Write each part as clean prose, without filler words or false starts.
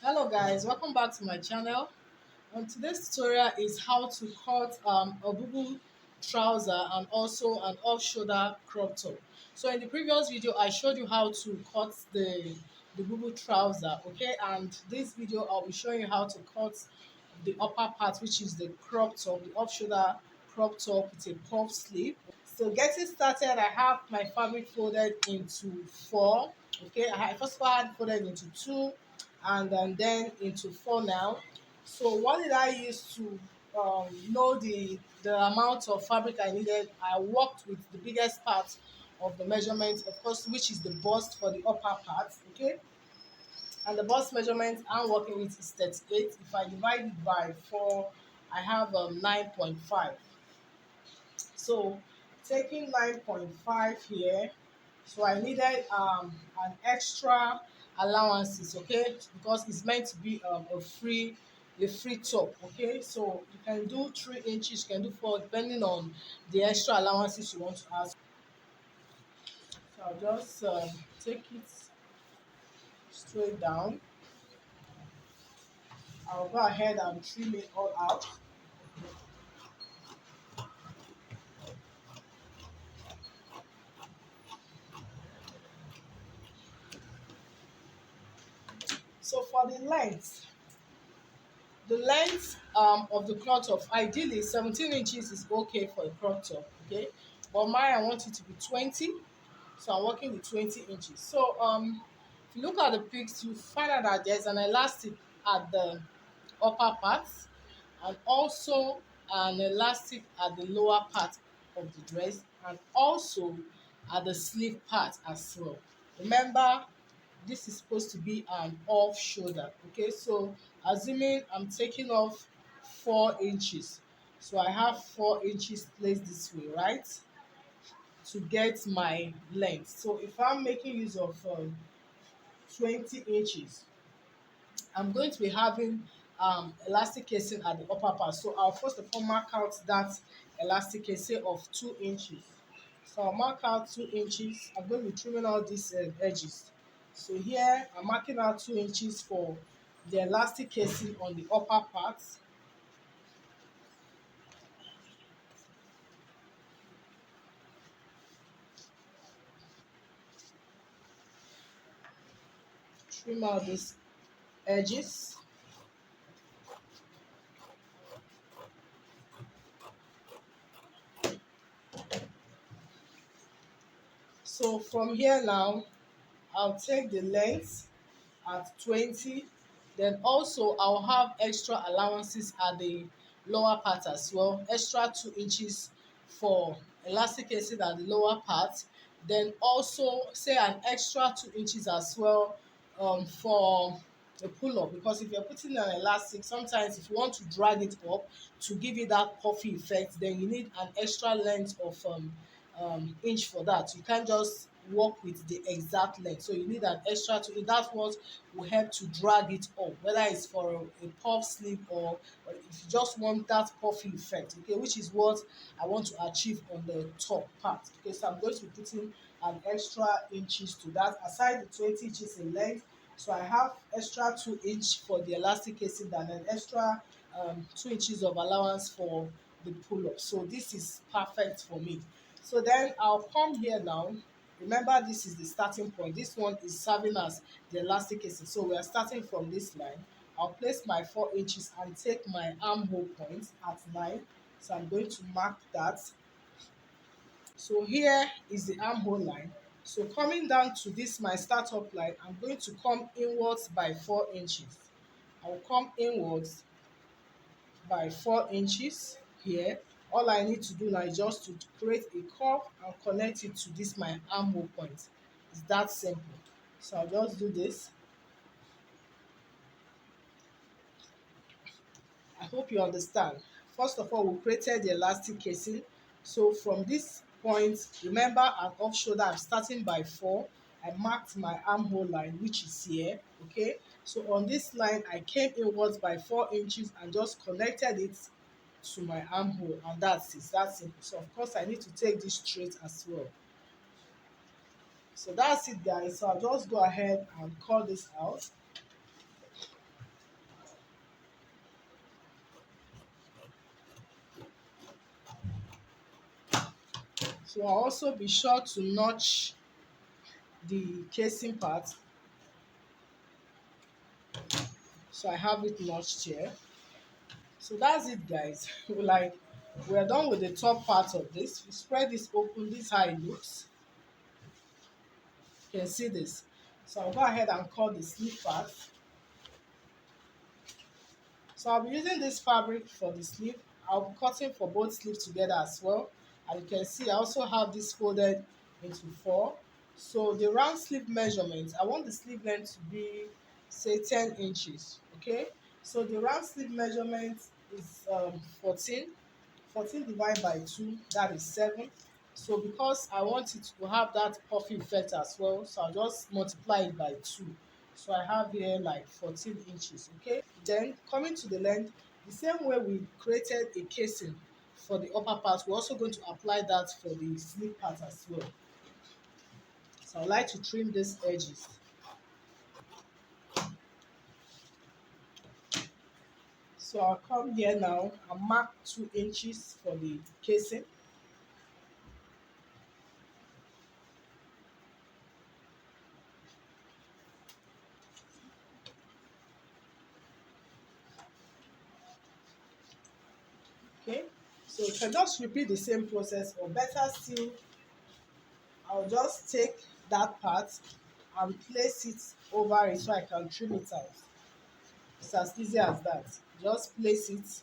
Hello guys, welcome back to my channel. Today's tutorial is how to cut a BUBU trouser and also an off-shoulder crop top. So in the previous video, I showed you how to cut the BUBU trouser, okay? And this video, I'll be showing you how to cut the upper part, which is the crop top, the off-shoulder crop top with a puff sleeve. So getting started, I have my fabric folded into four. Okay, I first of all had folded into two and then into four now. So what did I use to know the amount of fabric I needed? I worked with the biggest part of the measurement, of course, which is the bust for the upper part. Okay, and the bust measurement I'm working with is 38. If I divide it by 4, I have 9.5. So taking 9.5 here, so I needed an extra allowances, okay, because it's meant to be a free top, okay. So you can do 3 inches, you can do 4, depending on the extra allowances you want to add. So I'll just take it straight down. I'll go ahead and trim it all out. So for the length of the crop top, ideally 17 inches is okay for a crop top, okay, but mine I want it to be 20, so I'm working with 20 inches. So if you look at the pics, you find out that there's an elastic at the upper part and also an elastic at the lower part of the dress and also at the sleeve part as well. Remember, this is supposed to be an off shoulder, okay. So assuming I'm taking off 4 inches, so I have 4 inches placed this way, right, to get my length. So if I'm making use of 20 inches, I'm going to be having elastic casing at the upper part. So I'll first of all mark out that elastic casing of 2 inches. So I'll mark out 2 inches. I'm going to be trimming out these edges. So here I'm marking out 2 inches for the elastic casing on the upper part. Trim out these edges. So from here now, I'll take the length at 20. Then also I'll have extra allowances at the lower part as well, extra 2 inches for elastic casing at the lower part. Then also say an extra 2 inches as well for a pull-up, because if you're putting an elastic, sometimes if you want to drag it up to give it that puffy effect, then you need an extra length of inch for that. You can't just work with the exact length, so you need an extra two. That's what will help to drag it up, whether it's for a puff sleeve or if you just want that puffy effect, okay, which is what I want to achieve on the top part. Okay, so I'm going to be putting an extra inches to that aside the 20 inches in length. So I have extra 2 inch for the elastic casing and an extra 2 inches of allowance for the pull-up. So this is perfect for me. So then I'll come here now. Remember, this is the starting point. This one is serving as the elastic casing. So we are starting from this line. I'll place my 4 inches and take my armhole point at 9. So I'm going to mark that. So here is the armhole line. So coming down to this my startup line, I'm going to come inwards by 4 inches. I will come inwards by 4 inches here. All I need to do now is just to create a curve and connect it to this my armhole point. It's that simple. So I'll just do this. I hope you understand. First of all, we created the elastic casing. So from this point, remember an off shoulder, I'm starting by 4. I marked my armhole line, which is here, okay? So on this line, I came inwards by 4 inches and just connected it to my armhole, and that's it. That's simple. So of course, I need to take this straight as well. So that's it, guys. So I'll just go ahead and cut this out. So I'll also be sure to notch the casing part. So I have it notched here. So that's it, guys. Like, we're done with the top part of this. We spread this open. This is how it looks. You can see this. So I'll go ahead and cut the sleeve part. So I'll be using this fabric for the sleeve. I'll be cutting for both sleeves together as well. And you can see I also have this folded into four. So the round sleeve measurement, I want the sleeve length to be, say, 10 inches. Okay. So the round sleeve measurement is 14. 14 divided by 2, that is 7. So because I want it to have that puffy effect as well, so I'll just multiply it by 2. So I have here like 14 inches, okay? Then coming to the length, the same way we created a casing for the upper part, we're also going to apply that for the sleeve part as well. So I like to trim these edges. So I'll come here now and mark 2 inches for the casing. Okay, so you can just repeat the same process, or better still, I'll just take that part and place it over it so I can trim it out. It's as easy as that. Just place it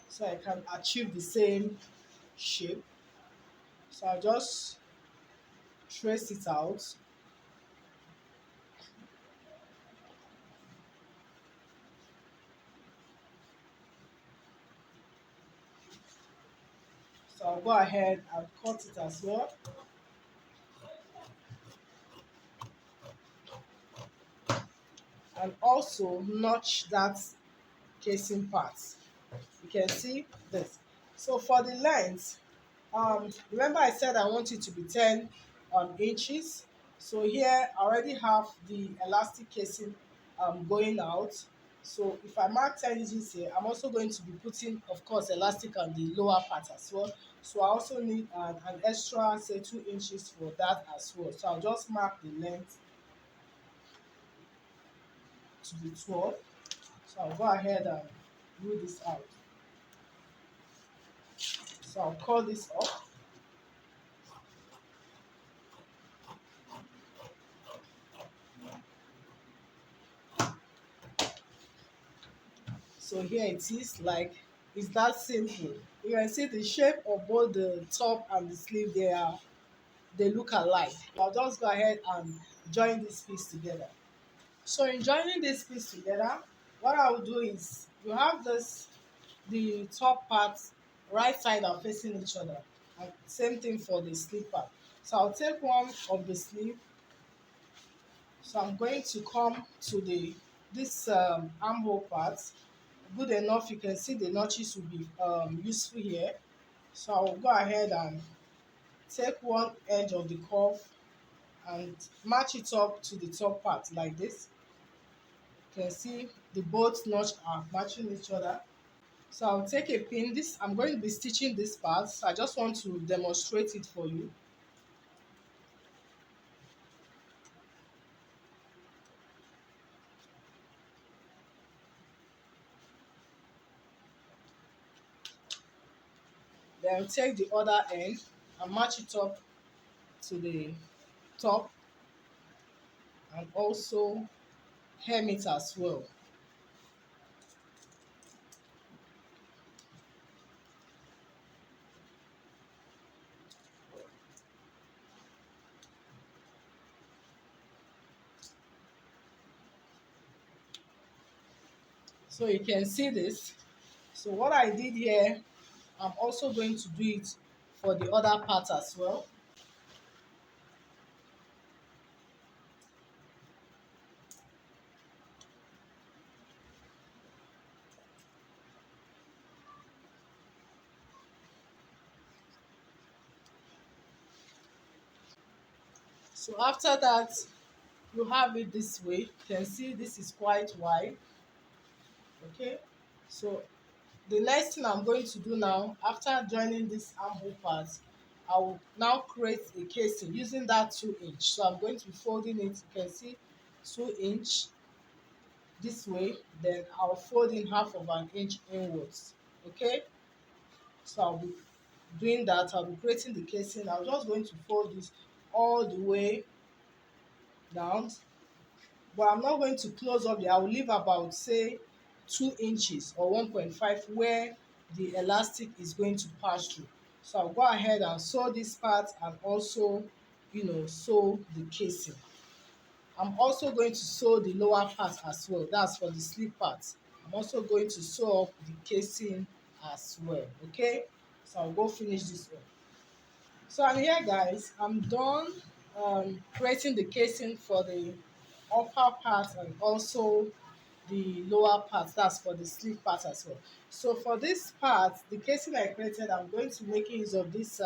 so I can achieve the same shape. So I'll just trace it out. So I'll go ahead and cut it as well. And also notch that casing part. You can see this. So for the length, remember I said I want it to be 10 inches. So here I already have the elastic casing going out. So if I mark 10 inches here, I'm also going to be putting, of course, elastic on the lower part as well. So I also need an extra, say, 2 inches for that as well. So I'll just mark the length to be 12. So I'll go ahead and rule this out. So I'll call this off. So here it is, like, it's that simple. You can see the shape of both the top and the sleeve, they look alike. I'll just go ahead and join this piece together. So in joining this piece together, what I will do is, you have this, the top part right side are facing each other, and same thing for the sleeve part. So I'll take one of the sleeve. So I'm going to come to the this armhole part. Good enough, you can see the notches will be useful here. So I'll go ahead and take one edge of the curve and match it up to the top part like this. You can see the both notch are matching each other. So I'll take a pin. This, I'm going to be stitching this part, so I just want to demonstrate it for you. Then take the other end and match it up to the top, and also hem it as well. So you can see this. So what I did here, I'm also going to do it for the other part as well. So after that, you have it this way. You can see this is quite wide. Okay, so the next thing I'm going to do now, after joining this armhole part, I will now create a casing using that 2 inch. So I'm going to be folding it. You can see 2 inch this way, then I'll fold in half of an inch inwards. Okay, so I'll be doing that. I'll be creating the casing. I'm just going to fold this all the way down, but I'm not going to close up there. I'll leave about say 2 inches or 1.5 where the elastic is going to pass through. So I'll go ahead and sew this part and also, sew the casing. I'm also going to sew the lower part as well. That's for the sleeve part. I'm also going to sew up the casing as well. Okay, so I'll go finish this one. So I'm here, guys. I'm done creating the casing for the upper part and also the lower part. That's for the sleeve part as well. So for this part, the casing I created, I'm going to make use of this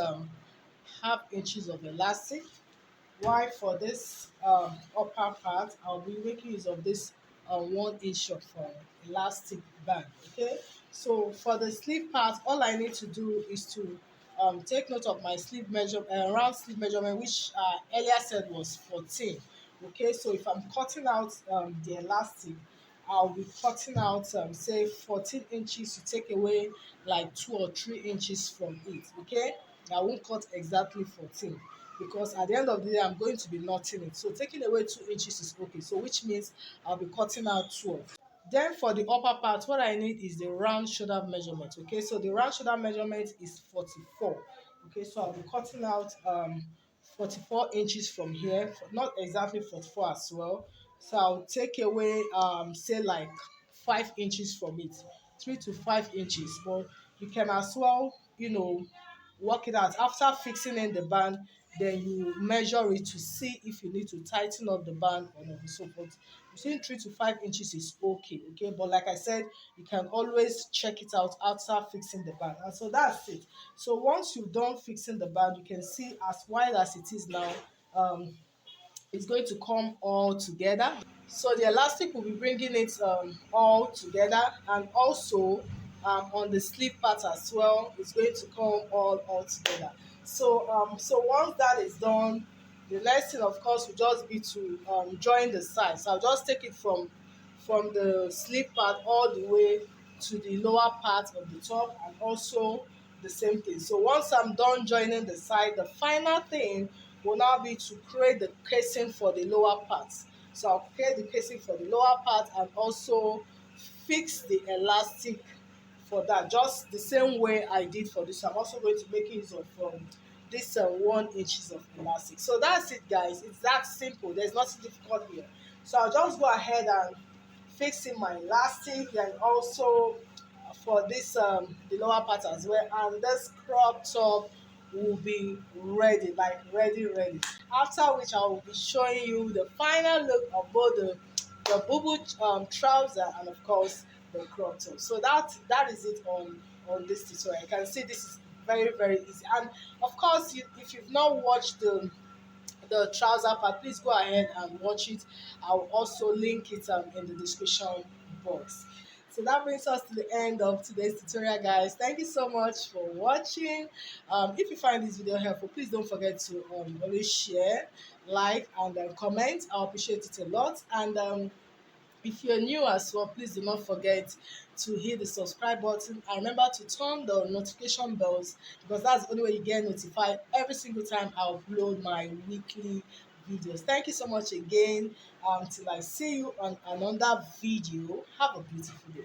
half inches of elastic. While for this upper part, I'll be making use of this 1 inch of elastic band. Okay, so for the sleeve part, all I need to do is to take note of my sleeve measure, round sleeve measurement, which earlier said was 14. Okay, so if I'm cutting out the elastic, I'll be cutting out say 14 inches to take away like 2 or 3 inches from it. Okay, I won't cut exactly 14 because at the end of the day I'm going to be knotting it. So taking away 2 inches is okay. So which means I'll be cutting out 12. Then for the upper part, what I need is the round shoulder measurement. Okay, so the round shoulder measurement is 44. Okay, so I'll be cutting out 44 inches from here, not exactly 44 as well. So I'll take away say like 5 inches from it, 3 to 5 inches. But you can as well, work it out after fixing in the band. Then you measure it to see if you need to tighten up the band or not. So but between 3 to 5 inches is okay. Okay, but like I said, you can always check it out after fixing the band. And so that's it. So once you've done fixing the band, you can see as wide as it is now, um it's going to come all together. So the elastic will be bringing it all together, and also on the sleeve part as well, it's going to come all together. So once that is done, the next thing of course will just be to join the sides. So I'll just take it from the sleeve part all the way to the lower part of the top, and also the same thing. So once I'm done joining the side, the final thing will now be to create the casing for the lower part. So I'll create the casing for the lower part and also fix the elastic for that, just the same way I did for this. I'm also going to make use of this 1 inches of elastic. So that's it, guys. It's that simple. There's nothing difficult here. So I'll just go ahead and fix in my elastic, and also for this the lower part as well, and this crop top will be ready, like ready, after which I will be showing you the final look of both the BUBU trouser and of course the crop top. So that is it on this tutorial. You can see this is very easy, and of course if you've not watched the trouser part, please go ahead and watch it. I'll also link it in the description box. So that brings us to the end of today's tutorial, guys. Thank you so much for watching. If you find this video helpful, please don't forget to always share, like, and comment. I'll appreciate it a lot. And if you're new as well, please do not forget to hit the subscribe button, and remember to turn the notification bells, because that's the only way you get notified every single time I upload my weekly videos. Thank you so much again. Till I see you on another video. Have a beautiful day.